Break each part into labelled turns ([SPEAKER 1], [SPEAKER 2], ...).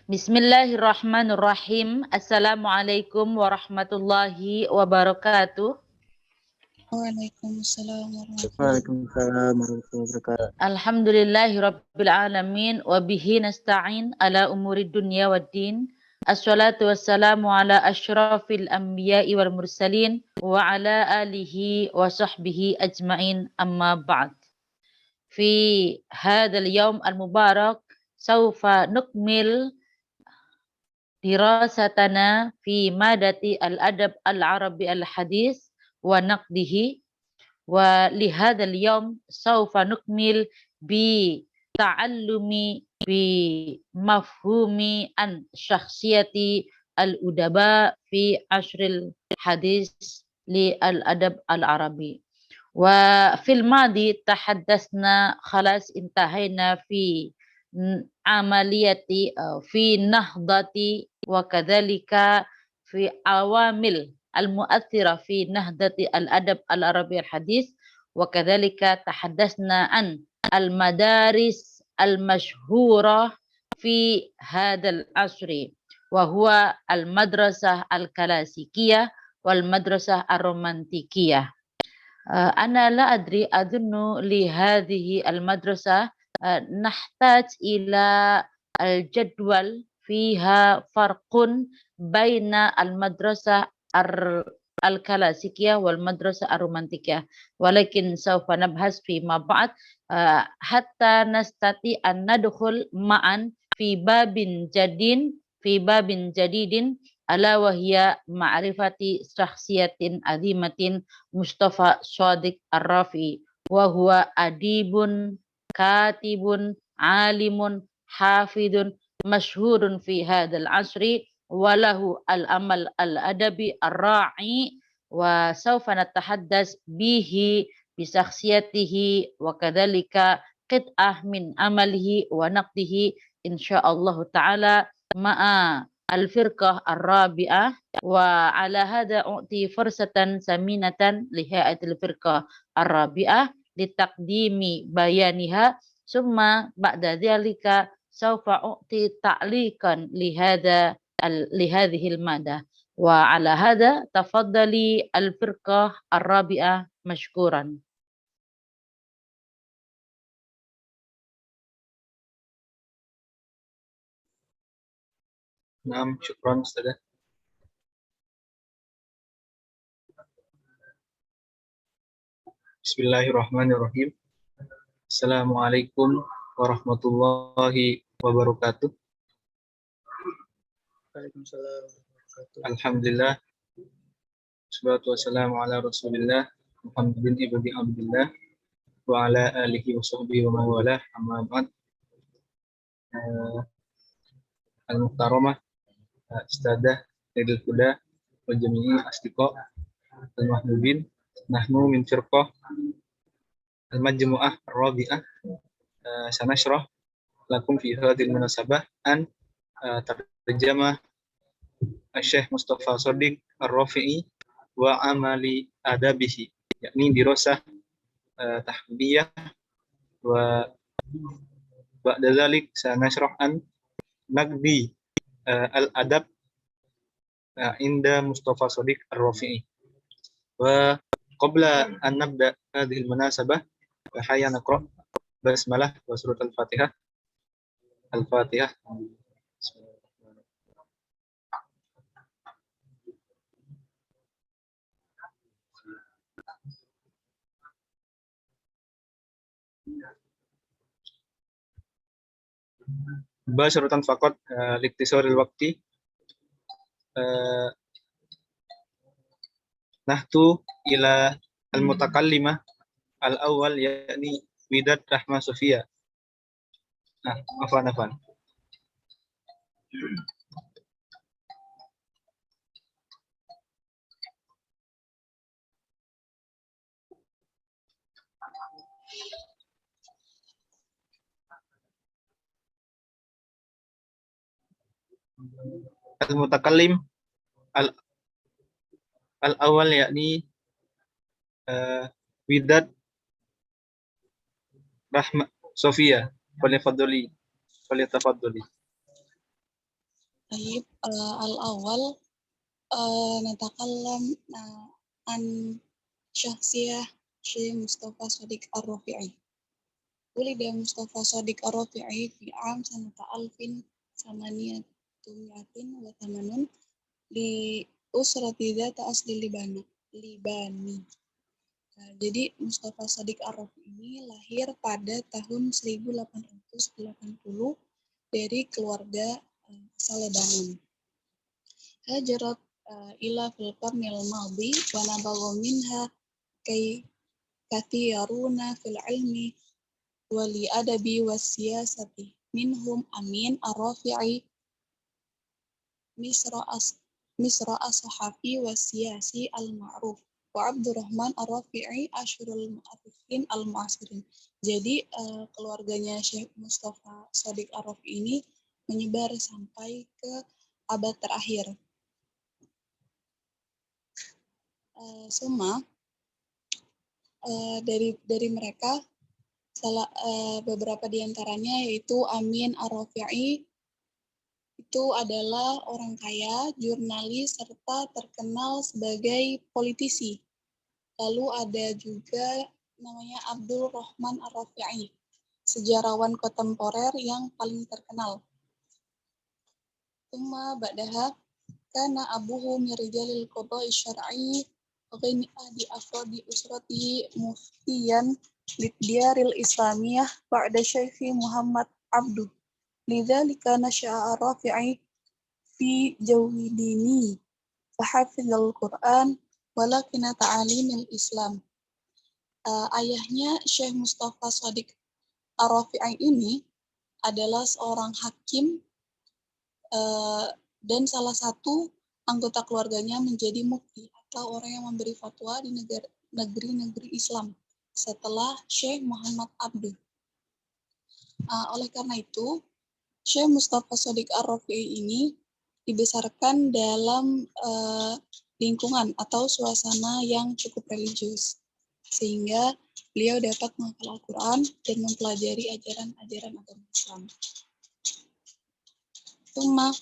[SPEAKER 1] Bismillahirrahmanirrahim. Assalamualaikum warahmatullahi wabarakatuh.
[SPEAKER 2] Waalaikumsalam warahmatullahi
[SPEAKER 3] Waalaikumsalam warahmatullahi wabarakatuh.
[SPEAKER 1] Alhamdulillahirabbil alamin wa bihi nasta'in ala umuri dunya waddin. Assalatu wassalamu ala asyrafil anbiya'i wal mursalin wa ala alihi wa sahbihi ajmain, amma ba'd. Fi hadzal yaum al-mubarak saufa nukmil dirasatana fi madati al-adab al-arabi al-hadis wa naqdihi, wa lihadzal yawm sawfa nukmil bi ta'allumi bi mafhumi an syakhsiyati al-udaba fi ashril hadis li al-adab al-arabi. Wa fil madi tahaddasna khalas intahayna fi amaliyati fi nahdati wa kadzalika fi awamil al-mu'athira fi nahdati al-adab al-arabi al-hadis, wa kadzalika tahaddasna an al-madaris al-mashhura fi hadzal asri wa huwa al-madrasah al-klasikiyah wal madrasah ar-romantikiyah. Ana la adri adunnu li hadhihi al-madrasah nahtaj ila al-jadwal fiha farqun baina al-madrasah al-klasikiyah wal madrasah ar-romantikiyah, walakin sawfa nabhas fi ma ba'd hatta nastati an nadkhul ma'an fi babin jadidin ala wa hiya ma'rifati syakhsiyatin azimatin Mustafa Shadiq Ar-Rafi, wa huwa adibun katibun alimun hafidun masyhurun fi hadzal asri wa lahu al-amal al-adabi ar-ra'i, wa sawfa natahaddas bihi bi syakhsiyatihi wa kadzalika qit'ah min amalihi wa naqdihi insyaallah taala ma'a al-firqah ar-rabi'ah. Wa ala hadha u'ti fursatan saminatan li hayatil firqah ar-rabi'ah litaqdimi bayaniha, summa ba'da dzalika sawfa u'ti ta'liqan li hadhihi al-mada. Wa ala hadha tafaddali al-firqah ar-rabi'ah mashkuran.
[SPEAKER 3] Naam, syukran Ustazah. Bismillahirrahmanirrahim. Assalamualaikum warahmatullahi wabarakatuh.
[SPEAKER 2] Waalaikumsalam.
[SPEAKER 3] Alhamdulillah. Wassalatu wassalamu ala Rasulillah Muhammadin ibni Abdillah wa ala alihi wa sahbihi wa mawalah, amma ba'd. Al-Muhtaramah Ustadzah Sayyidul Huda wa jami'i asdiqa al-mahbubin, nahnu min firqah al-majmu'ah ar-rabi'ah sanashrah lakum fi hadhil munasabah an tarjamah Syekh Mustafa Shadiq Ar-Rafi'i wa amali adabihi, yakni dirasah tahbiyah, wa ba'da dzalik sanashrah an naqdi al-adab inda Mustafa Shadiq Ar-Rafi'i. Wa qabla an nabda hadhihi al-munasabah fa hayya naqra basmalah wa surat al-Fatihah. Al-Fatihah. Basyaratan faqat liktisaril waqti nahtu ila al-mutakallimah al-awwal, yakni Widad Rahma Sofia. Afan. Al-mutakallim al-awwal, yakni Widad Rahma Sofia. Falyatafaddali.
[SPEAKER 2] طيب الأول نتكلم عن شخصية شيخ مصطفى صديق الرافعي. ولد مصطفى صديق الرافعي في عام سنة 1888 لأسرة ذات أصل Libani. Jadi Mustafa Shadiq Ar-Rafi ini lahir pada tahun 1880 dari keluarga asal Lebanon. Hajarat ila fil qarnil madhi wa nabagha minha kathiruna fil ilmi wal adabi was siyasati minhum Amin Ar-Rafi'i Misra as-Sahafi was siyasi al-ma'ruf wa Abdurrahman Ar-Rafi'i Ashurul Mu'arrikhin al-Mu'asirin. Jadi keluarganya Syekh Mustafa Shadiq Ar-Rafi ini menyebar sampai ke abad terakhir. Semua dari mereka beberapa diantaranya yaitu Amin Ar-Rafi'i itu adalah orang kaya, jurnalis, serta terkenal sebagai politisi. Lalu ada juga namanya Abdul Rahman Ar-Rafi'i, sejarawan kontemporer yang paling terkenal. Tsumma ba'daha kana abuhu min rijalil qada'i syar'i ghani ahdi afradi usratihi muftiyan lidiyaril islamiyah ba'da Syekhi Muhammad Abduh. Lidzalika nasya'a Ar-Rafi'i fi jawi dini fahafizal Qur'an walakina ta'alimil Islam. Ayahnya Syekh Mustafa Shadiq Ar-Rafi'i ini adalah seorang hakim dan salah satu anggota keluarganya menjadi mufti atau orang yang memberi fatwa di negeri-negeri Islam setelah Syekh Muhammad Abduh. Oleh karena itu, Syekh Mustafa Shadiq Ar-Rafi'i ini dibesarkan dalam lingkungan atau suasana yang cukup religius, sehingga beliau dapat menghafal Al-Quran dan mempelajari ajaran-ajaran agama Islam. Tsumma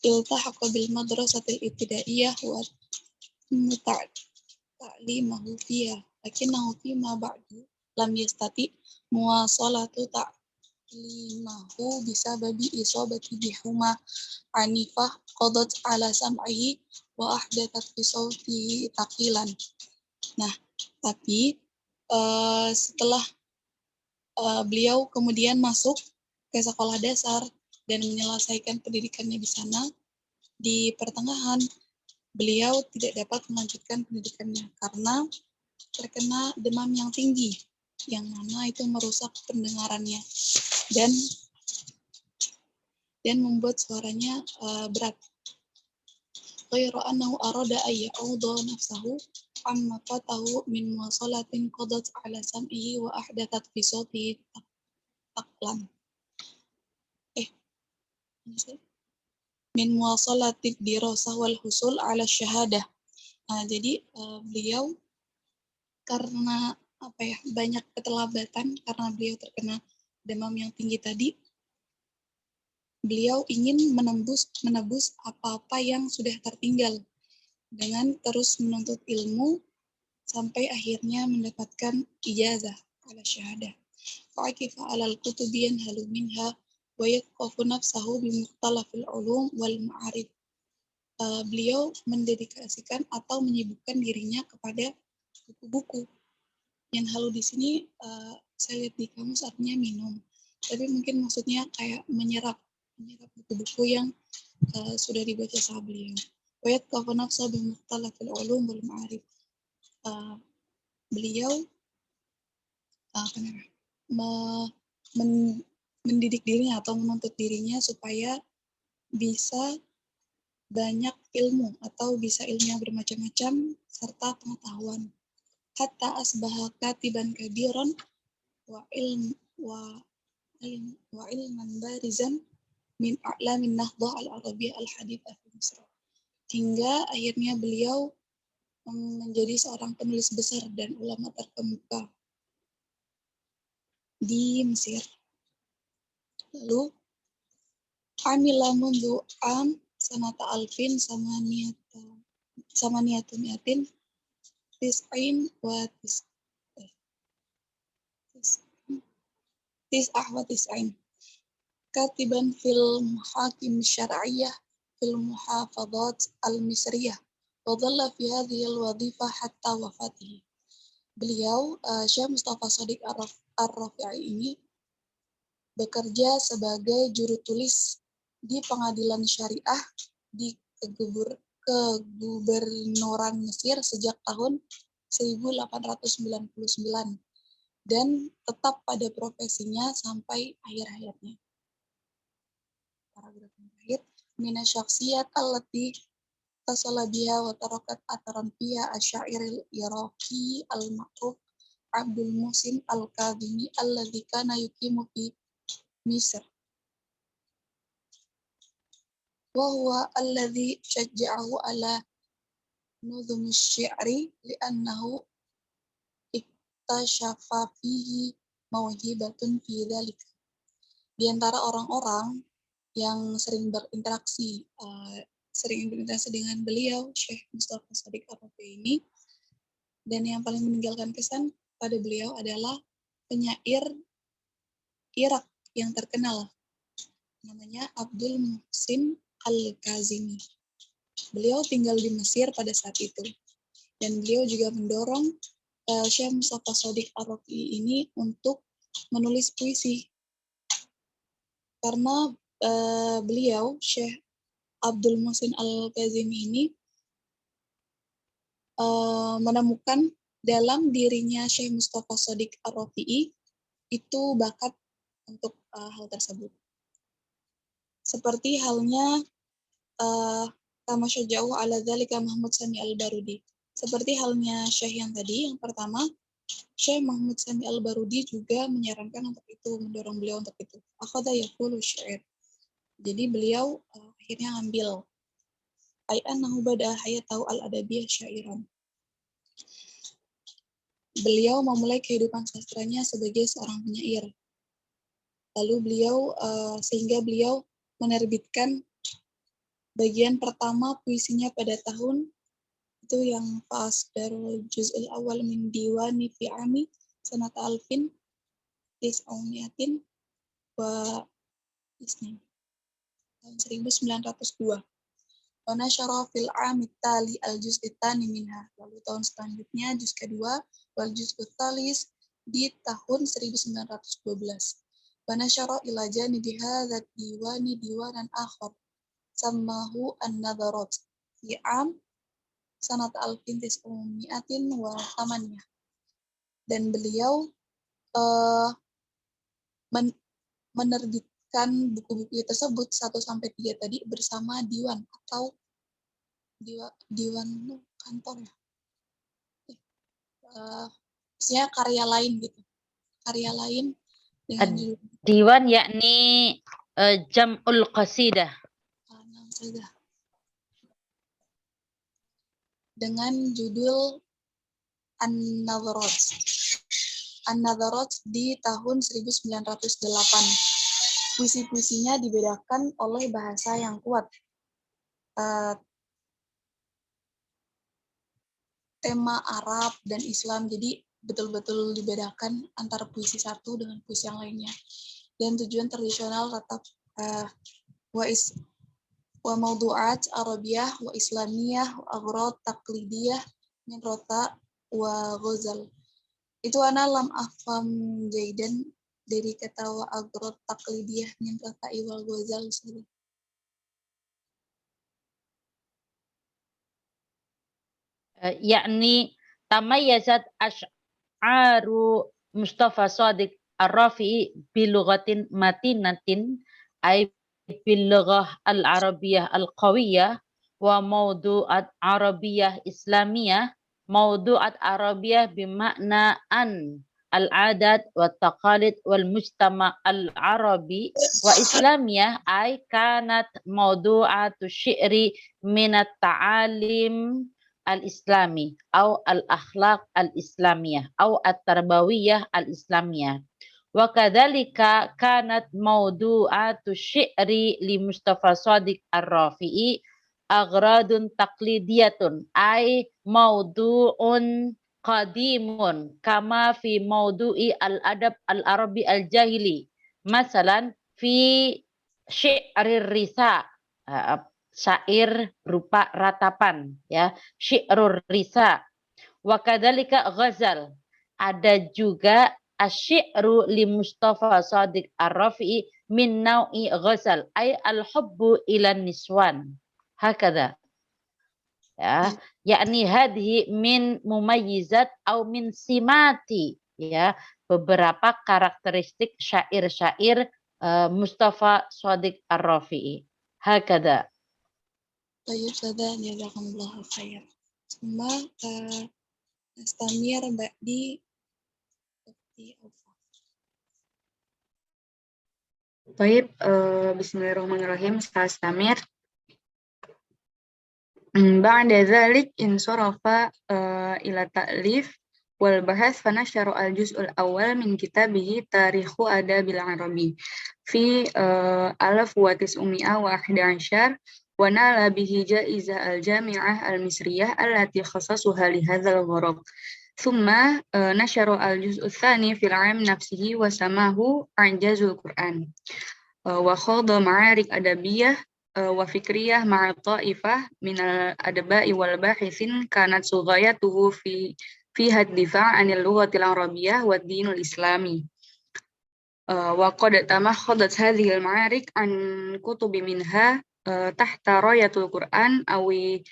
[SPEAKER 2] iltahaqa bil madrasatil ibtidaiyah wa ta'limahu fiha, lakinnahu fima ba'du lam yastati muwasalatu ta'limahu bisababi isabati bihuma anifah qadat ala sam'ihi wa ahdathat fi sawtihi taqilan. Nah, tapi setelah beliau kemudian masuk ke sekolah dasar dan menyelesaikan pendidikannya di sana, di pertengahan beliau tidak dapat melanjutkan pendidikannya karena terkena demam yang tinggi, yang mana itu merusak pendengarannya dan membuat suaranya berat. Ghairu annahu arada ay ya'udha nafsahu amma fatahu min muwasalatin qadat ala sam'ihi wa ahdathat fi sawtihi taqlan. Min muwasalati dirasah wal husul ala syahadah. Jadi beliau karena banyak keterlambatan karena beliau terkena demam yang tinggi tadi, beliau ingin menebus apa-apa yang sudah tertinggal dengan terus menuntut ilmu sampai akhirnya mendapatkan ijazah ala syahadah. Fa'ikifa alal kutubiyan halu minha wa yaqafu nafsahu bi mukhtalafil ulum wal ma'arif. Beliau mendedikasikan atau menyibukkan dirinya kepada buku-buku. Yang halu di sini saya lihat di kamus artinya minum, tapi mungkin maksudnya kayak menyerap buku-buku yang sudah dibaca sama beliau. Wa yaqafu nafsahu bi mukhtalafil ulum wal ma'arif. Beliau mendidik dirinya atau menuntut dirinya supaya bisa banyak ilmu atau bisa ilmu yang bermacam-macam serta pengetahuan. Hatta asbaha katiban kabiran wa ilman barizan min a'lamin nahdah al-arabiyyah al-hadithah fi Misr. Hingga akhirnya beliau menjadi seorang penulis besar dan ulama terkemuka di Mesir. Lalu Amila mundu sanata alfin samaniyatun yatin tis'in wa tis'ah wa tis'in katiban fil muhakim syar'iyyah fil muhafadat al-misriyah wa dhalla fi hadhihi al-wadhifah hatta wafatihi. Beliau, Syekh Mustafa Shadiq Ar-Rafi'i ini bekerja sebagai juru tulis di pengadilan syariah di kegubernuran Mesir sejak tahun 1899 dan tetap pada profesinya sampai akhir hayatnya. Paragraf yang terakhir, mina syakhsiyat allati tasala biha wa tarakat ataran fiha asyairil iraqi al-ma'ruf Abdul Muhsin al-Kadhimi alladhi kana yuqimu fi Misr. Wa huwa alladhi syajja'ahu ala nuzum syi'ri li'annahu iktashafa fihi mawhibatun fi dzalika. Di antara orang-orang yang sering berinteraksi dengan beliau, Syekh Mustafa Shadiq Ar-Rafi'i ini, dan yang paling meninggalkan kesan pada beliau adalah penyair Irak yang terkenal, namanya Abdul Muhsin al-Kazimi. Beliau tinggal di Mesir pada saat itu, dan beliau juga mendorong Syekh Mustafa Shadiq Ar-Rafi'i ini untuk menulis puisi, karena beliau, Syekh Abdul Muhsin al-Kazimi ini menemukan dalam dirinya Syekh Mustafa Shadiq Ar-Rafi'i itu bakat untuk hal tersebut. Seperti halnya kama syaja'u ala dzalika Mahmud Sami al-Barudi. Seperti halnya Syekh yang tadi, yang pertama, Syekh Mahmud Sami al-Barudi juga menyarankan untuk itu, mendorong beliau untuk itu. Akhadha yaqulu syair. Jadi beliau akhirnya ngambil ai annahu bada'a hayatahu al-adabiyyah syairan. Beliau memulai kehidupan sastranya sebagai seorang penyair. Lalu sehingga beliau menerbitkan bagian pertama puisinya pada tahun itu yang Darul Juz'ul Awal min Diwani fi Ami sanata alfin tis'aumiatin wa isnin tahun 1902. Wa nasyara fil 'ami tali al-juz' tsani minha. Lalu tahun selanjutnya juz kedua wal juz' tsalis di tahun 1912. Wa nasyara ila janibi hadzal diwani diwanan akhar sammahu an-nadharat fi 'am sanat alfin tis'umiatin wa thamaniyah. Dan beliau menerbitkan buku-buku tersebut 1-3 tadi bersama diwan atau diwan kantor ya. Maksudnya karya lain gitu. Karya lain dengan judul
[SPEAKER 1] Diwan yakni jam'ul qasidah.
[SPEAKER 2] Dengan judul An-Nadharat. An-Nadharat di tahun 1908. Puisi-puisinya dibedakan oleh bahasa yang kuat. Tema Arab dan Islam, jadi betul-betul dibedakan antara puisi satu dengan puisi yang lainnya. Dan tujuan tradisional tetap wa mawdu'at Arabiyah wa Islamiyah wa aghrad taqlidiyah min rota wa ghazal. Itu ana lam afam jaidan dari kata wa aghrad taqlidiyah min rota wal ghazal.
[SPEAKER 1] Yakni tamayyazat asy'aru Mustafa Shadiq Ar-Rafi'i bilughatin matinatin ay bilughah al-arabiyyah al-qawiyyah wa mawdu'at arabiyyah islamiyah mawdu'at arabiyyah bimakna an al-adat wa taqalid wal mujtama' al-arabi wa islamiyah ay kanat mawdu'atu syi'ri minat ta'alim al-islami atau al-akhlaq al-islamiyah atau at-tarbawiyah al-islamiyah Wa kadzalika kanat mawdu'atu syi'ri li Mustafa Shadiq Ar-Rafi'i aghradun taqlidiyatun ay mawdu'un qadimun kama fi mawdu'i al-adab al-arabi al-jahili masalan fi syi'rir risa syair berupa ratapan ya syi'rur risa wa kadzalika ghazal ada juga asy-syi'ru li Mustafa Shadiq Ar-Rafi'i min nau'i ghazal ay al-hubbu ila niswan hakadha ya yakni hadhi min mumayyizat au min simati ya beberapa karakteristik syair-syair Mustafa Shadiq Ar-Rafi'i hakadha.
[SPEAKER 2] Tayyib sada jazakumullahu khair. Semua nastamir ba'di
[SPEAKER 4] Baik, bismillahirrahmanirrahim. Astamir. Ba'da dzalik insarafa ila ta'lif wal bahas fanashara al-juz'ul awal min kitabihi Tarikhu Adabil Arabi fi 1911 wa nala bihi jaizah al-Jami'ah al-Misriyah allati khassasuha li hadzal gharad. Thumma nashara al-juz'u tsani fil 'am nafsihi wa samahu I'jazul Qur'an. Wa khadha ma'arik adabiyah wa fikriyah ma'a ta'ifah minal adba'i wal bahithin kanat sughayatuhu fi had-difa' 'anil lughatil arabiyyah wad dinul islami. Wa qad tamakhadat hadhihi al-ma'arik an kutubi minha tahta rayatul Qur'an awil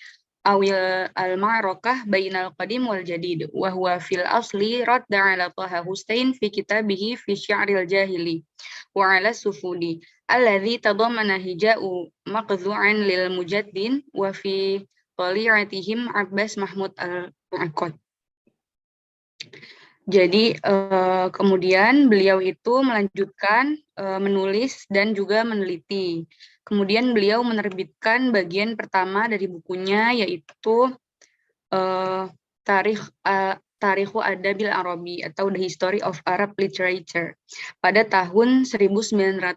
[SPEAKER 4] al-ma'rakah bainal qadim wal jadid wa huwa fil asli radda 'ala Taha Hussein fi kitabihi fi syi'ril jahili wa 'ala sufudi alladhi tadammana hija'u maqdhu'an lil mujaddin wa fi tali'atihim Abbas Mahmud al-Aqad. Jadi kemudian beliau itu melanjutkan menulis dan juga meneliti. Kemudian beliau menerbitkan bagian pertama dari bukunya yaitu Tarikhu Adabil Arabi atau The History of Arab Literature pada tahun 1911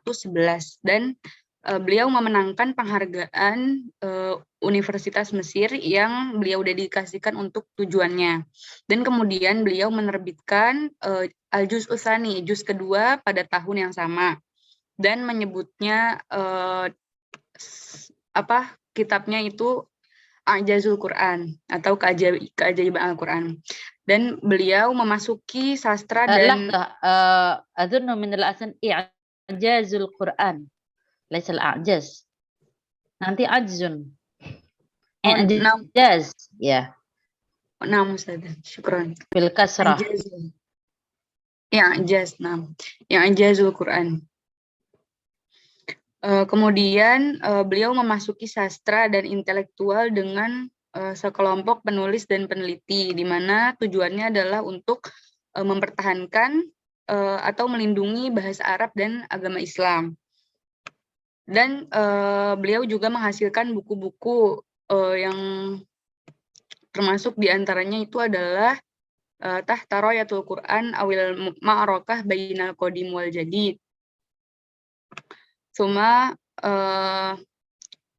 [SPEAKER 4] dan beliau memenangkan penghargaan Universitas Mesir yang beliau dedikasikan untuk tujuannya. Dan kemudian beliau menerbitkan Al-Juz' Tsani, juz kedua pada tahun yang sama dan menyebutnya kitabnya itu I'jazul Quran atau keajaiban Al-Quran. Dan beliau memasuki sastra dan
[SPEAKER 1] adunnu min al-asan I'jazul Quran. Laisa al-a'jaz. Nanti ajzun. I'jaz ya.
[SPEAKER 4] Naam Ustaz. Syukran.
[SPEAKER 1] Bil kasrah.
[SPEAKER 4] I'jaz, naam. I'jazul Quran. Kemudian beliau memasuki sastra dan intelektual dengan sekelompok penulis dan peneliti, di mana tujuannya adalah untuk mempertahankan atau melindungi bahasa Arab dan agama Islam. Dan beliau juga menghasilkan buku-buku yang termasuk diantaranya itu adalah Tahta Rayatul Quran awil Ma'rakah Bainal Qadim wal Jadid. Cuma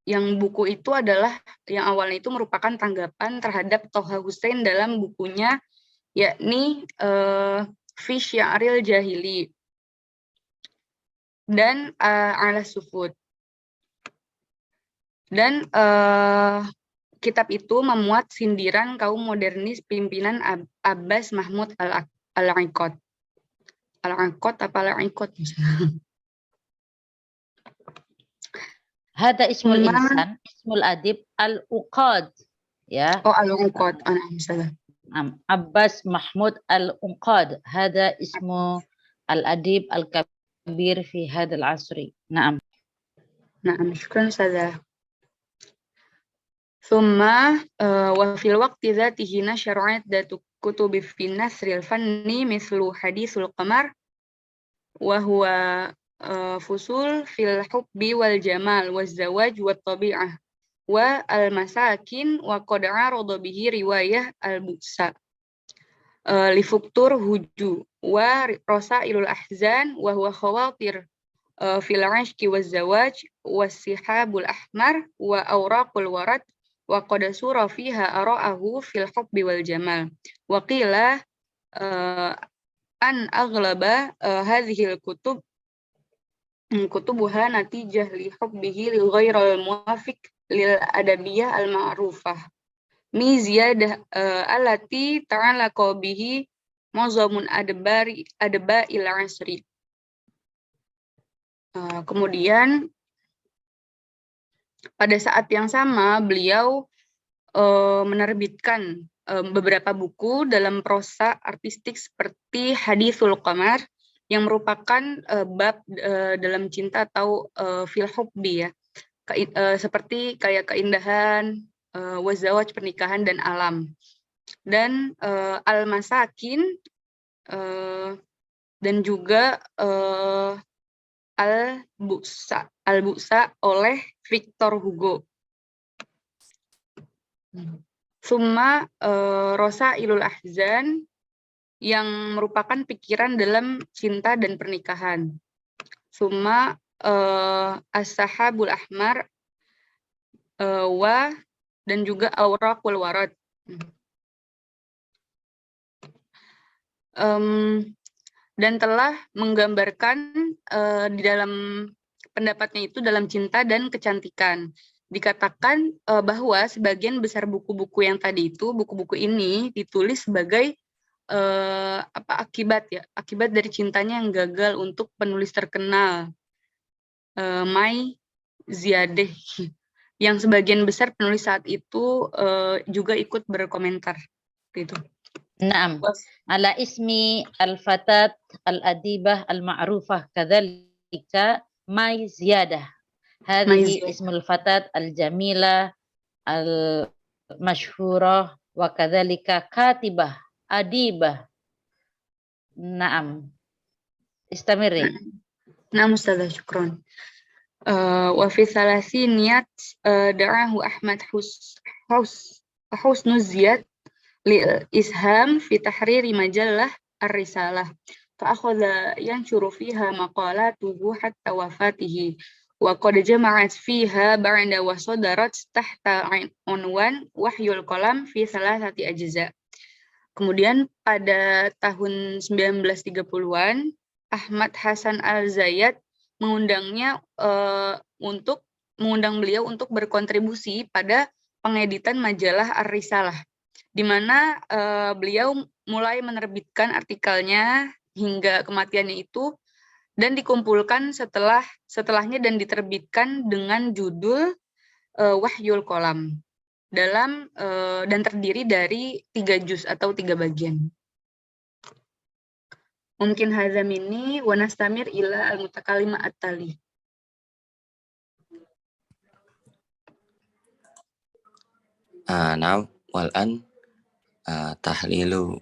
[SPEAKER 4] yang buku itu adalah yang awalnya itu merupakan tanggapan terhadap Taha Hussein dalam bukunya yakni Fi Syi'ril Jahili dan Ala Sufud. Dan kitab itu memuat sindiran kaum modernis pimpinan Abbas Mahmud al-Aqad. Al-Aqad apa al-Aqad?
[SPEAKER 1] Hada ismul insan, ismul adib al-Uqad. Ya.
[SPEAKER 4] Oh, al-Uqad.
[SPEAKER 1] Abbas Mahmud al-Uqad. Hada ismu al-adib al-kabir fi hadal asri. Naam.
[SPEAKER 4] Naam, syukran Ustazah. Thumma wa fil waqti dzatihi nasyara 'iddatu kutubi fi nasril fanni mithlu Hadithul Qamar wa huwa fusul fil hubbi wal jamal waz zawaj wat tabi'ah wa al masakin wa qad 'arada bihi riwayah al busa li Fuktur Huju wa rasailul ahzan wa huwa khawatir fil ashki waz zawaj was-sihabul ahmar wa awraqul warad wa qad sura fiha ara'ahu fil hubbi wal jamal wa qila an aghlaba hadhihi al-kutub kutubuha natijah li hubbihi lil ghairal muwafiq lil adabiyah al ma'rufah mi ziyadah allati ta'alaqa bihi muzamun adba'il asri. Kemudian pada saat yang sama beliau menerbitkan beberapa buku dalam prosa artistik seperti Hadithul Qamar yang merupakan bab dalam cinta atau fil hubbi ya. Seperti kayak keindahan, wazawaj pernikahan dan alam. Dan Al-Masakin dan juga Al-Bu'sa oleh Victor Hugo. Summa Rasailul Ahzan yang merupakan pikiran dalam cinta dan pernikahan. Summa As-Sahabul Ahmar wa dan juga Awraqul Warad. Dan telah menggambarkan di dalam pendapatnya itu dalam cinta dan kecantikan. Dikatakan bahwa sebagian besar buku-buku yang tadi itu, buku-buku ini ditulis sebagai akibat dari cintanya yang gagal untuk penulis terkenal Mai Ziyadeh, yang sebagian besar penulis saat itu juga ikut berkomentar gitu.
[SPEAKER 1] Naam, ala ismi al-fatat al-adibah al-ma'rufah kadzalika Mai Ziyadah. Hadhihi ismul fatat al-jamila al-mashhurah wa kadzalika katibah adibah. Naam. Istamiri.
[SPEAKER 4] Naam Ustazah, syukron. Wa fi thalasiniyat da'ahu Ahmad Husnu Ziyad للإسهام في تحرير مجلة الرسالة فأخذ ينشر فيها مقالاته حتى وفاته وقد جمعت فيها بعد وصدرت تحت عنوان وحي القلم في 3 أجزاء. Kemudian pada tahun 1930-an Ahmad Hasan Al-Zayat mengundang beliau untuk berkontribusi pada pengeditan majalah Ar-Risalah, di mana beliau mulai menerbitkan artikelnya hingga kematiannya itu dan dikumpulkan setelahnya dan diterbitkan dengan judul Wahyul Qalam dan terdiri dari 3 juz atau 3 bagian. Mungkin hadza minni wa nastamir ila al-mutakallim at-tali.
[SPEAKER 5] Naam wal an tahlilu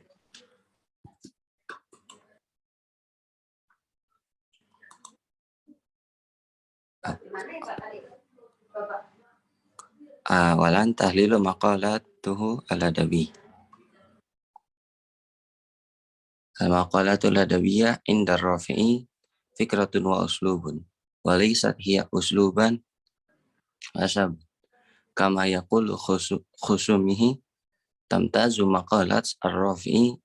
[SPEAKER 5] walan tahlilu maqalatuhu al-adabi. Al-maqalatul adabiyyah inda Rafi'i fikratun wa uslubun wa laysat hiya usluban asab kama yaqulu khusumihi tamtazu maqalat ar-Rafi'i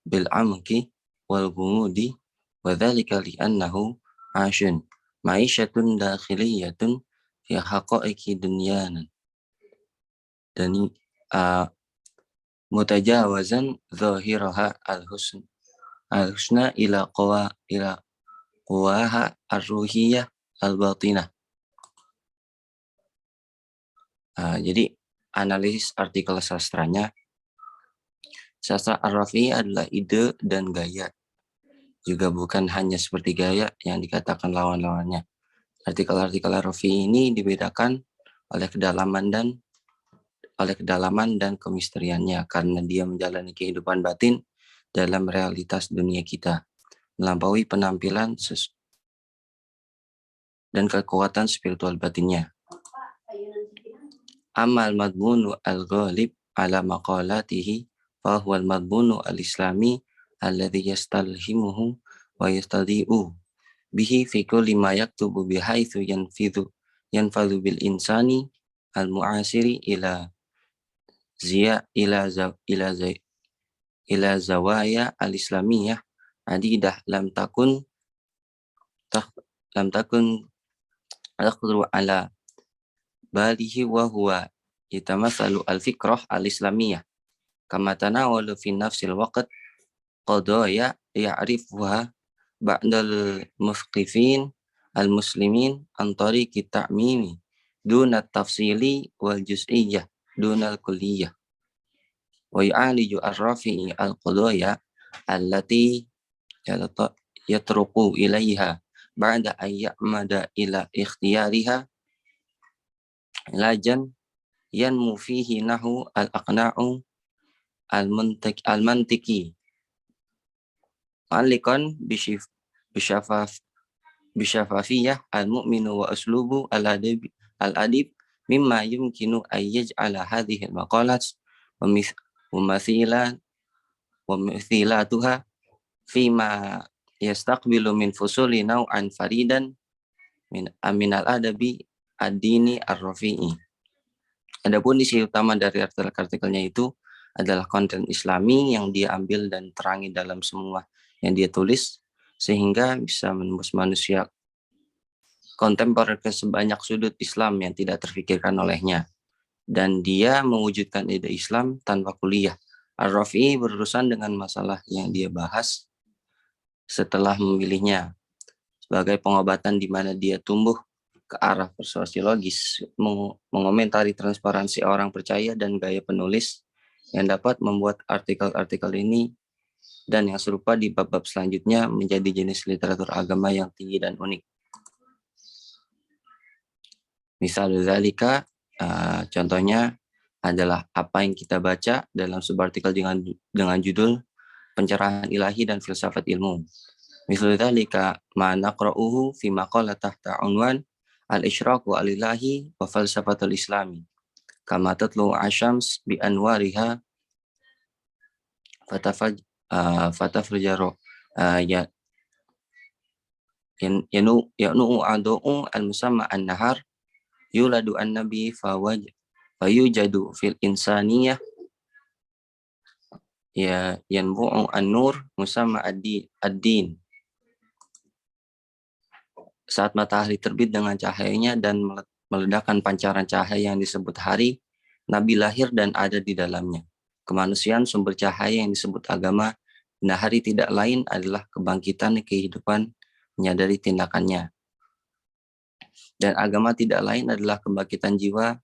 [SPEAKER 5] bil amki wal ghumudi wa dhalika li annahu ashun ma'isyatun dakhiliyatun fi haqa'iqi dunyanan dan mutajawazan zahiraha al-husna ila qawaha ar-ruhiyah al-batinah. Jadi analisis artikel sastranya, sastra Ar-Rafi'i adalah ide dan gaya, juga bukan hanya seperti gaya yang dikatakan lawan-lawannya. Artikel-artikel Ar-Rafi'i ini dibedakan oleh kedalaman dan kemisteriannya karena dia menjalani kehidupan batin dalam realitas dunia kita, melampaui penampilan dan kekuatan spiritual batinnya. Amal madmunu al-ghalib ala maqalatihi fa huwa al-madmunu al-islami alladhi yastalhimuhu wa yastadi'u bihi fi kulli ma yaktubu bihaitsu yanfadhu bil insani al-mu'asiri ila zawaya al-islamiyah adidah lam takun taqduru ala balihi wa huwa yatamathalu al-fikrah al-islamiyah kama tanawalu fi nafsil waqt qadaya ya'rifuha ba'dal muthqifin al-muslimin an tariqi ta'mimi duna tafsili wal juz'iyyah duna al-kulliyah wa yu'aliju ar-rafi'i al-qadaya allati yatruku ilaiha ba'da an ya'mada ila ikhtiyariha lajan yanmu fihi nahu al-aqna'u al-mantiki Malikon bisyafafiyah al-mu'minu wa uslubu al-adib mimma yumkinu ayyaj'ala hadhihi al-maqalat wa mithilatuha fima yastaqbilu min fusuli naw'an faridan min al-adabi ad-dini ar-rafi'i. Adapun isi utama dari artikelnya itu adalah konten Islami yang dia ambil dan terangi dalam semua yang dia tulis sehingga bisa menembus manusia kontemporer ke sebanyak sudut Islam yang tidak terfikirkan olehnya, dan dia mewujudkan ide Islam tanpa kuliah. Ar-Rafi'i berurusan dengan masalah yang dia bahas setelah memilihnya sebagai pengobatan di mana dia tumbuh ke arah sosiologis, mengomentari transparansi orang percaya dan gaya penulis yang dapat membuat artikel-artikel ini dan yang serupa di bab-bab selanjutnya menjadi jenis literatur agama yang tinggi dan unik. Misalnya zalika, contohnya adalah apa yang kita baca dalam sebuah artikel dengan judul Pencerahan Ilahi dan Filsafat Ilmu. Misalnya zalika ma naqra'uhu fi maqalah tahta unwan al-isyraqu al-ilahi wa falsafatul islami kama tatlu asyams bi anwariha fatafjaru yanu adu'u al-musamma an-nahar yuladu an-nabi fayujadu fil insaniyah yanbu'u an-nur musamma ad-din. Saat matahari terbit dengan cahayanya dan meledakkan pancaran cahaya yang disebut hari, Nabi lahir dan ada di dalamnya. Kemanusiaan sumber cahaya yang disebut agama, nah hari tidak lain adalah kebangkitan kehidupan menyadari tindakannya. Dan agama tidak lain adalah kebangkitan jiwa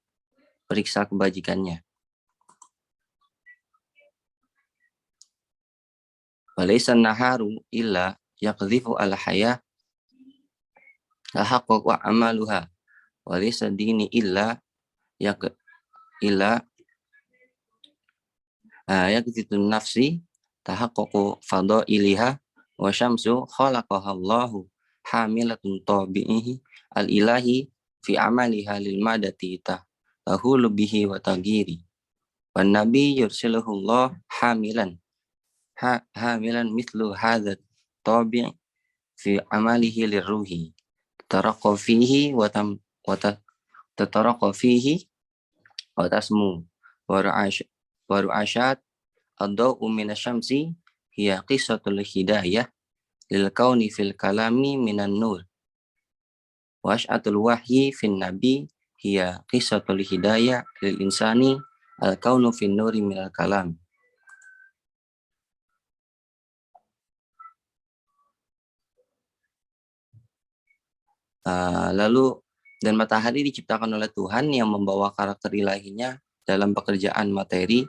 [SPEAKER 5] periksa kebajikannya. Walaysa naharu illa yaqdhifu al-haya lahaqqaq wa amaluha walaysa dini illa yakzitun nafsi tahaqqaqu fadailiha wa syamsu khalaqaha Allahu hamilatun tabi'ihi al-ilahi fi amaliha lil madati tahulu bihi wa tagiri wan nabi yursiluhu Allah hamilan mithlu hadha tabi' fi amalihi lirruhi taraqqa fihi wa tataraqqa fihi wa tasmu wa ru'asyat ad-daw'u minasyamsi hiya qissatul hidayah lil kauni fil kalami minan nur wa asy'atul wahyi fin nabi hiya qissatul hidayah lil insani al kaunu fin nuri minal kalam. Lalu dan matahari diciptakan oleh Tuhan yang membawa karakter ilahinya dalam pekerjaan materi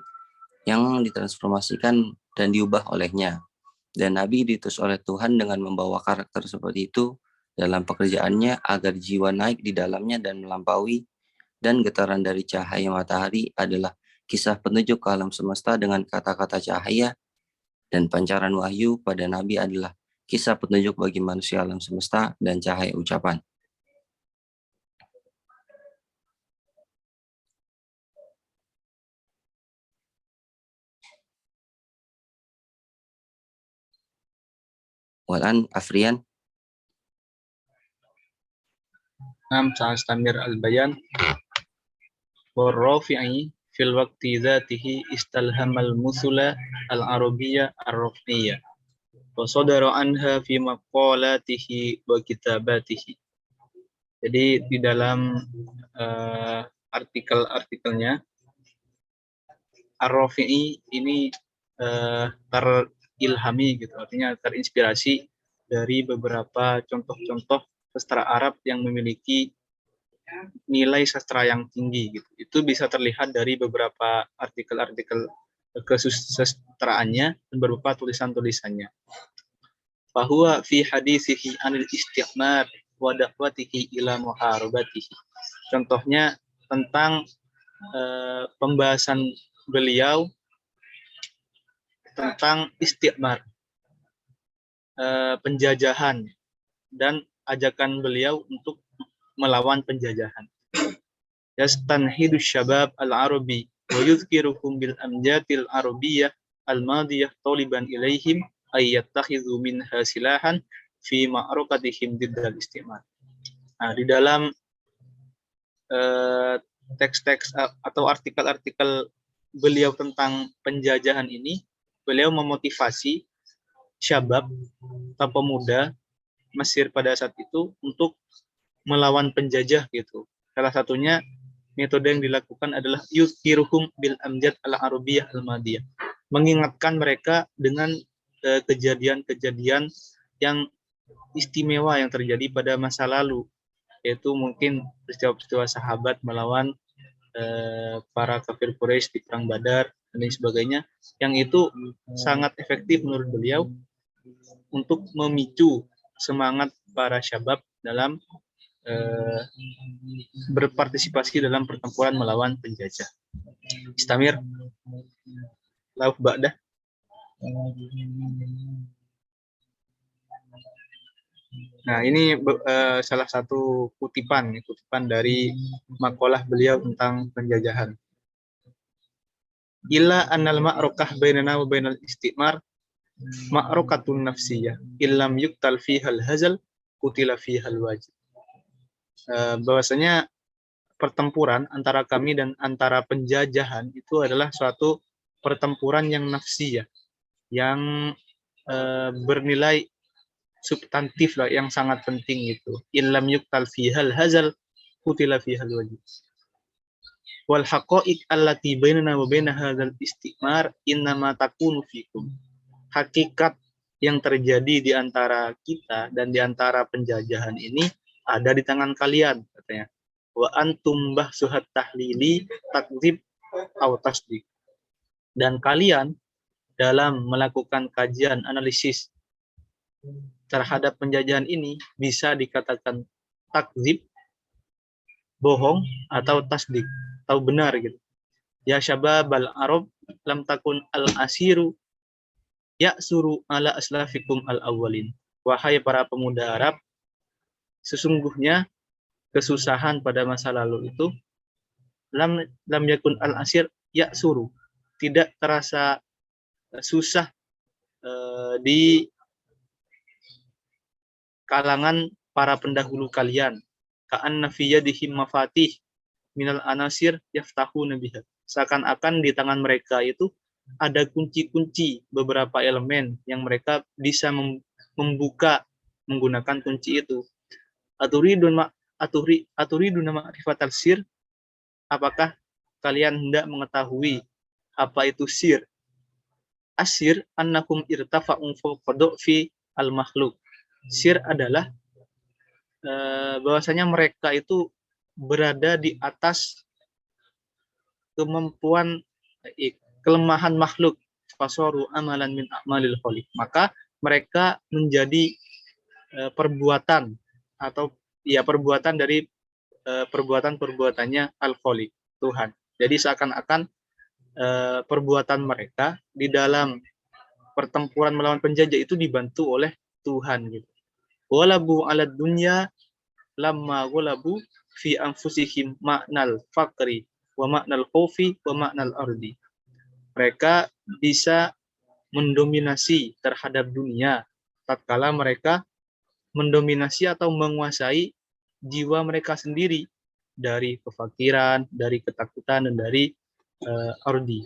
[SPEAKER 5] yang ditransformasikan dan diubah olehnya. Dan Nabi diutus oleh Tuhan dengan membawa karakter seperti itu dalam pekerjaannya agar jiwa naik di dalamnya dan melampaui, dan getaran dari cahaya matahari adalah kisah petunjuk ke alam semesta dengan kata-kata cahaya, dan pancaran wahyu pada Nabi adalah kisah petunjuk bagi manusia alam semesta dan cahaya ucapan. Walan Afrian.
[SPEAKER 3] Nam Sa'astamir al-bayan warrafi'i fil waqti dzatihi istalhamal musula al-arabiyya ar-raf'iyya wa sadara anha fi maqalatihi wa kitabatihi. Jadi di dalam artikel-artikelnya ar-rafi'i ini terilhami gitu, artinya terinspirasi dari beberapa contoh-contoh sastra Arab yang memiliki nilai sastra yang tinggi gitu. Itu bisa terlihat dari beberapa artikel-artikel kesusastraannya dan beberapa tulisan-tulisannya. Fahuwa fi hadisihi anil istiqmar wa da'watihi ila muharabatihi. Contohnya tentang pembahasan beliau tentang istiqmar, penjajahan, dan ajakan beliau untuk melawan penjajahan. Yastanhidu syabab al-arabi wa yuzkiruhum bil amjatil arabiyyah al-madiyah taliban ilaihim ay yattakhidhu minha silahan fi ma'rukatihim diddal istimar. Nah, di dalam teks-teks atau artikel-artikel beliau tentang penjajahan ini, beliau memotivasi syabab atau pemuda Mesir pada saat itu untuk melawan penjajah gitu. Salah satunya metode yang dilakukan adalah yuzkiruhum bil amjad al-arabiyyah al-madiyah. Mengingatkan mereka dengan kejadian-kejadian yang istimewa yang terjadi pada masa lalu, yaitu mungkin peristiwa-peristiwa sahabat melawan para kafir Quraisy di perang Badar dan lain sebagainya, yang itu sangat efektif menurut beliau untuk memicu semangat para syabab dalam berpartisipasi dalam pertempuran melawan penjajah. Istamir lauf ba'dah. Nah, ini salah satu kutipan dari makalah beliau tentang penjajahan. Illa annal ma'rukah bainana wa bainal istimar ma'rukatun nafsiyah illam yuktal fihal hazal kutila fihal wajib. Bahwasanya pertempuran antara kami dan antara penjajahan itu adalah suatu pertempuran yang nafsiyah, yang bernilai substantif lah, yang sangat penting itu. Illam yuktal fihal hazal kutila fihal wajib. Wal haqa'iq allati bainana wa baina hadzal istimar innama takunu fikum. Hakikat yang terjadi di antara kita dan di antara penjajahan ini ada di tangan kalian, katanya. Wa antum bahsuhat tahlili takdzib aw tasdiq. Dan kalian dalam melakukan kajian analisis terhadap penjajahan ini bisa dikatakan takdzib, bohong, atau tasdik, atau benar gitu. Ya syababal arab lam takun al-asiru ya'suru ala aslafikum al-awwalin. Wahai para pemuda Arab, sesungguhnya kesusahan pada masa lalu itu lam yakun al-asir ya'suru, tidak terasa susah di kalangan para pendahulu kalian. Ka'anna fi yadihim mafatih minal anasir yaftahuna biha. Seakan-akan di tangan mereka itu ada kunci-kunci beberapa elemen yang mereka bisa membuka menggunakan kunci itu. Aturiduna ma'rifatal sir, apakah kalian hendak mengetahui apa itu sir? Asir annakum irtafa'un fawqa du'fi al-makhluk. Sir adalah bahwasanya mereka itu berada di atas kelemahan makhluk. Fasoru amalan min a'malil khaliq. Maka mereka menjadi perbuatan dari perbuatan-perbuatannya al-khaliq, Tuhan. Jadi seakan-akan perbuatan mereka di dalam pertempuran melawan penjajah itu dibantu oleh Tuhan gitu. Walabu ala dunya lamma walabu fi anfusihim ma'nal faqri wa ma'nal khaufi wa ma'nal ardi. Mereka bisa mendominasi terhadap dunia tatkala mereka mendominasi atau menguasai jiwa mereka sendiri dari kefakiran, dari ketakutan, dan dari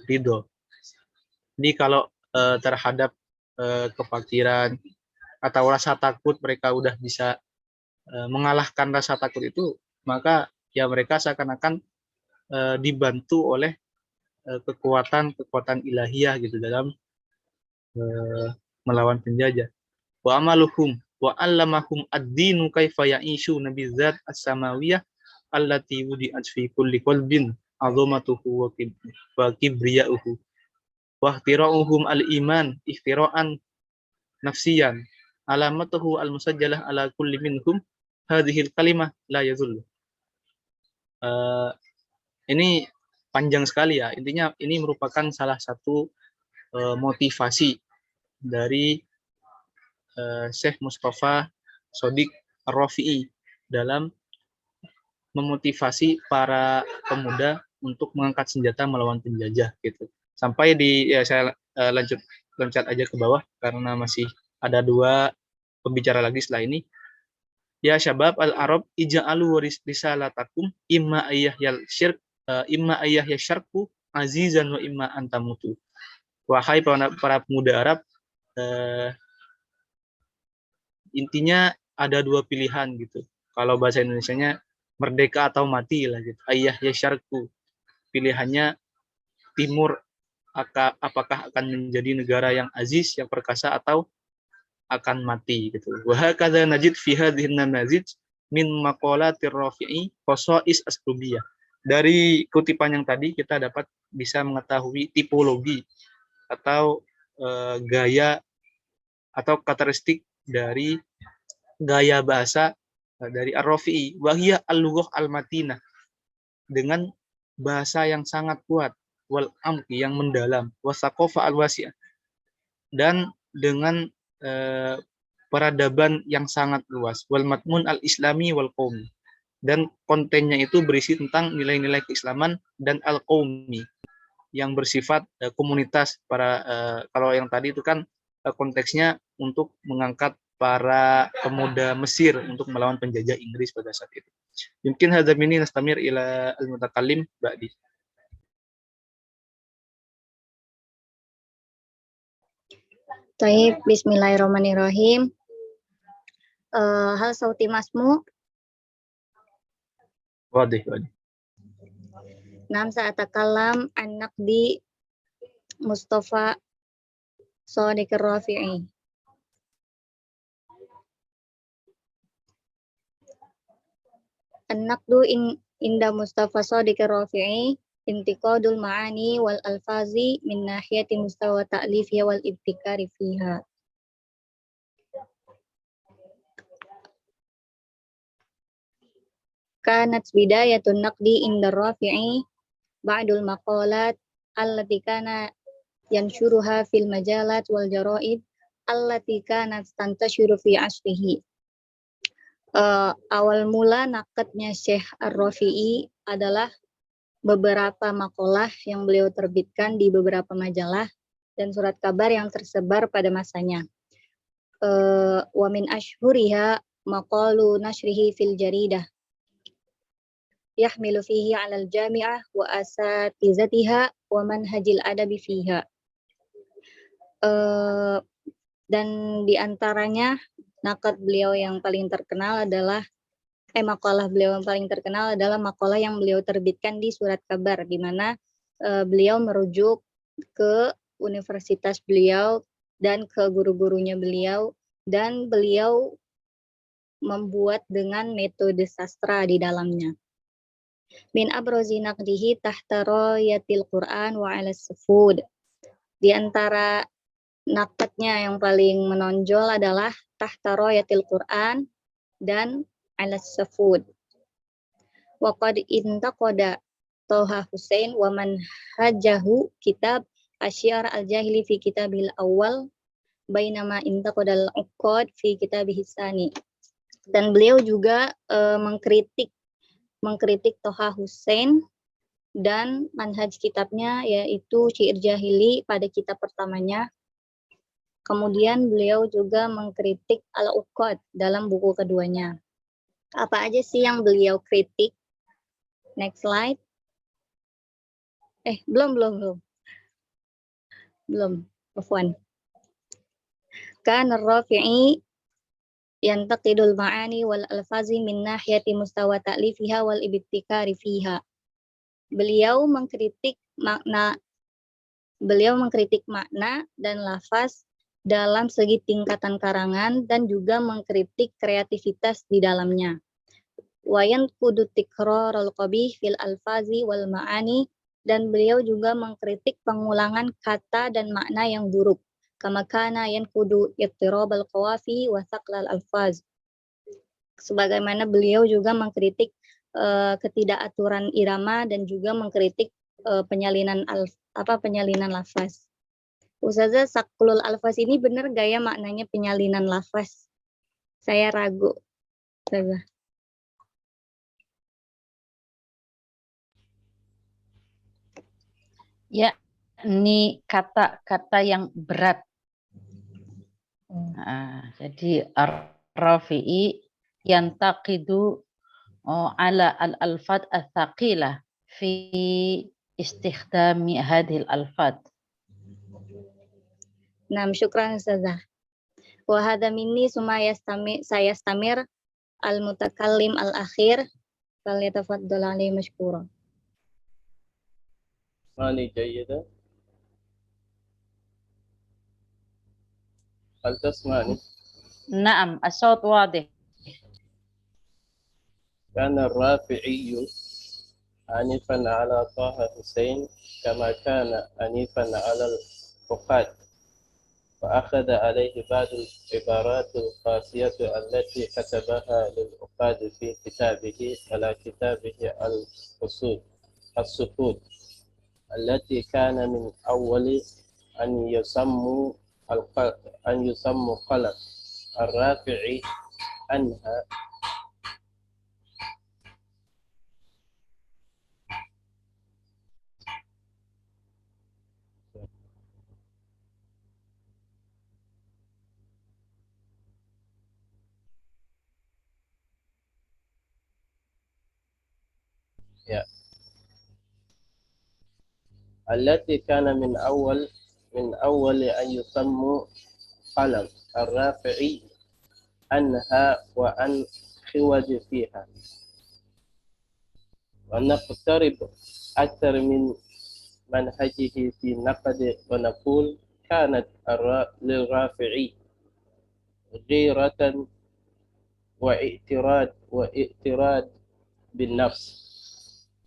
[SPEAKER 3] ridho. Jadi kalau terhadap kefakiran atau rasa takut mereka udah bisa mengalahkan rasa takut itu, maka ya mereka seakan-akan dibantu oleh kekuatan ilahiyah gitu dalam melawan penjajah. Wa amaluhum wa 'allamahum ad-dinu kaifa ya'ishuna bizzat as-samawiyah allati wudi'at fi kulli qalbin 'azamatuhu wa kibriya'uhu wa ihtira'uhum al-iman ihtira'an nafsiyan alamatuhu al-musajjalah ala kulli minhum hadhil kalimah la yazul. Ini panjang sekali ya. Intinya ini merupakan salah satu motivasi dari Syekh Mustafa Shodiq Ar-Rafi'i dalam memotivasi para pemuda untuk mengangkat senjata melawan penjajah gitu. Sampai saya loncat aja ke bawah karena masih ada 2 pembicara lagi setelah ini. Ya syabab al-Arab ija'alu risalatakum imma ayyahyal syirk imma ayyahya syarku azizan wa imma antamutu. Wahai para pemuda Arab, intinya ada 2 pilihan gitu. Kalau bahasa Indonesianya merdeka atau mati lah gitu. Ayyahya syarku. Pilihannya timur, apakah akan menjadi negara yang aziz, yang perkasa, atau akan mati gitu. Wa hakadha najid fi hadhihi an-namazij min maqalatir Rafi'i khasa'is aslubiyah. Dari kutipan yang tadi kita dapat bisa mengetahui tipologi atau gaya atau karakteristik dari gaya bahasa dari Ar-Rafi'i, wahiyah al-lughah al-matinah, dengan bahasa yang sangat kuat, wal amqi yang mendalam, wasaqafa al-wasi'ah, dan dengan peradaban yang sangat luas, wal matmun al-islami wal qaumi, dan kontennya itu berisi tentang nilai-nilai keislaman dan al-qaumi yang bersifat komunitas. Kalau yang tadi itu kan konteksnya untuk mengangkat para pemuda Mesir untuk melawan penjajah Inggris pada saat itu. Mungkin hadza minni nastamir ila al-mutakallim ba'di.
[SPEAKER 6] Baik, bismillahirrahmanirrahim. Hal sauti masmu?
[SPEAKER 3] Wadih.
[SPEAKER 6] Nam sa'atakalam an naqdi Mustafa Shodiq Ar-Rafi'i. An-naqdu inda Mustafa Shodiq Ar-Rafi'i intiqadul ma'ani wal alfazi min nahiyati mustawa ta'lifiyya wal ibtikari fiha. Kanat bidayatun naqdi inda Rafi'i ba'dul maqalat allati kana yanshuruha fil majalat wal jaraid allati kanat tantashiru fi asrihi. Awal mula nakatnya Syekh Ar-Rafi'i adalah beberapa makalah yang beliau terbitkan di beberapa majalah dan surat kabar yang tersebar pada masanya. Wa min ashhuriha maqalu nashrihi fil jaridah yahmilu fihi 'alal jami'ah wa asatizatiha wa manhajil adabi fiha. Dan di antaranya nakat beliau yang paling terkenal adalah makalah beliau yang paling terkenal adalah makalah yang beliau terbitkan di surat kabar, di mana beliau merujuk ke universitas beliau dan ke guru-gurunya beliau, dan beliau membuat dengan metode sastra di dalamnya. Min abrozi naqdihi tahta rayatil Qur'an wa 'alas sufud. Di antara nakatnya yang paling menonjol adalah tahta rayatil Qur'an dan alas safud. Wa qad intaqada Toha Husain wa man hajahu kitab Asyar al-Jahili fi kitabil awal bainama intaqada al-uqqad fi kitabih tsani. Dan beliau juga mengkritik Toha Husain dan manhaj kitabnya yaitu Syair Jahili pada kitab pertamanya, Kemudian beliau juga mengkritik Al-Uqad dalam buku keduanya. Apa aja sih yang beliau kritik? Next slide. Belum. Afwan. Kan Ar-Rafi'i yantaqidul ma'ani wal alfazi min nahiyati mustawa ta'lifiha wal ibtikari fiha. Beliau mengkritik makna dan lafaz dalam segi tingkatan karangan dan juga mengkritik kreativitas di dalamnya. Wayan kudu tikrar al-qabih fil alfazi wal ma'ani, dan beliau juga mengkritik pengulangan kata dan makna yang buruk. Kama kana yankudu ittirab al-qawafi wa thaql al-alfaz. Sebagaimana beliau juga mengkritik ketidakaturan irama dan juga mengkritik penyalinan lafaz. Ustazah, saklul alfaz ini benar gak ya maknanya penyalinan lafaz? Saya ragu. Ustazah.
[SPEAKER 1] Ya, ini kata-kata yang berat. Jadi Ar-Rafi'i yantaqidu ala al-alfad al-thaqilah fi istikhdami hadhil alfad.
[SPEAKER 6] Nah, syukran Ustazah. Wa hadha minni summa sayastamir al-mutakallim al-akhir. Falyatafaddal alaihi mashkura.
[SPEAKER 7] ثاني جيدة. هل تسمعني؟
[SPEAKER 1] نعم، الصوت واضح.
[SPEAKER 7] كان الرافعي عنيفا على طه حسين كما كان عنيفا على الفقهاء، فأخذ عليه بعض العبارات القاسية التي كتبها للعقاد في كتابه على كتابه السفود التي كان من أول أن يسموا قلم الرافعي عنها التي كان من أول أن يسموا قلم الرافعي عنها وعن خوج فيها، ونقترب أكثر من منهجه في نقد ونقول كانت للرافعي غيرة واعتراض بالنفس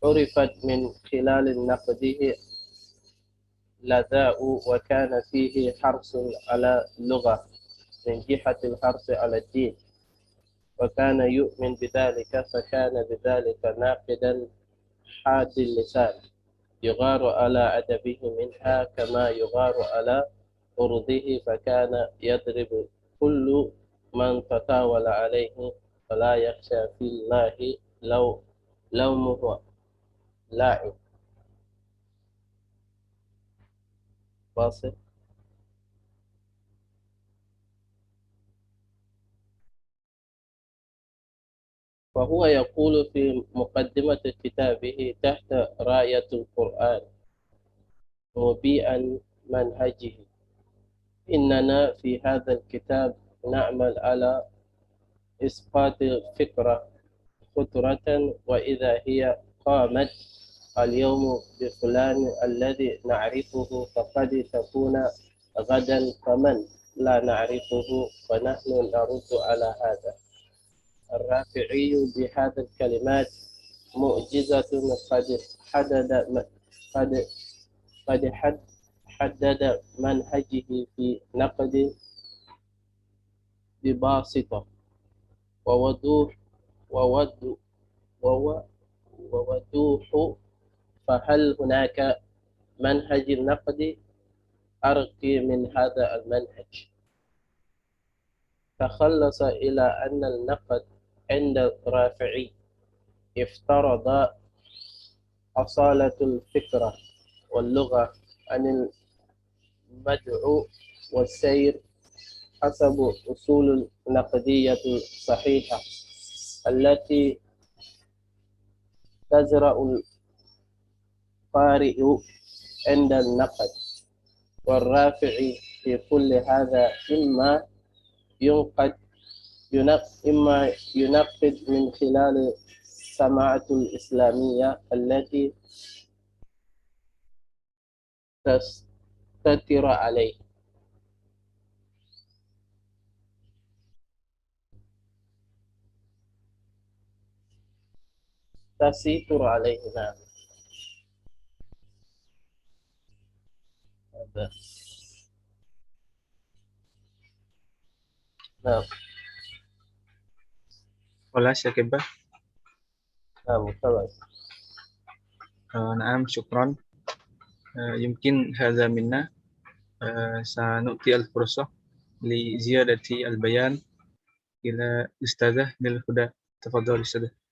[SPEAKER 7] عرفت من خلال نقده لذاء، وكان فيه حرص على اللغة من جهة الحرص على الدين، وكان يؤمن بذلك، فكان بذلك ناقدا حاد اللسان يغار على أدبه منها كما يغار على أرضه، فكان يضرب كل من تطاول عليه فلا يخشى في الله لومه لائم. واصل. وهو يقول في مقدمة كتابه تحت راية القرآن مبيئا منهجه: إننا في هذا الكتاب نعمل على إسقاط فكرة وإذا هي قامت اليوم بفلان الذي نعرفه فقد تكون غدا كمن لا نعرفه، ونحن نرد على هذا. الرافعي بهذه الكلمات معجزة قد حدد منهجه في نقد بباسطة ووضوح، فهل هناك منهج النقد أرقي من هذا المنهج؟ تخلص إلى أن النقد عند الرافعي افترض أصالة الفكرة واللغة عن المدعو والسير حسب أصول النقدية الصحيحة التي تزرع القارئ عند النقد، والرافع في كل هذا إما ينقد من خلال السماعة الإسلامية التي تستتر عليه. نعم. هذا. نعم.
[SPEAKER 3] خلاص يا كبة.
[SPEAKER 7] نعم خلاص.
[SPEAKER 3] نعم شكرا. يمكن هذا منا. سنؤتي الفرصة لزيادة البيان إلى أستاذة من الهدى. تفضل أستاذة.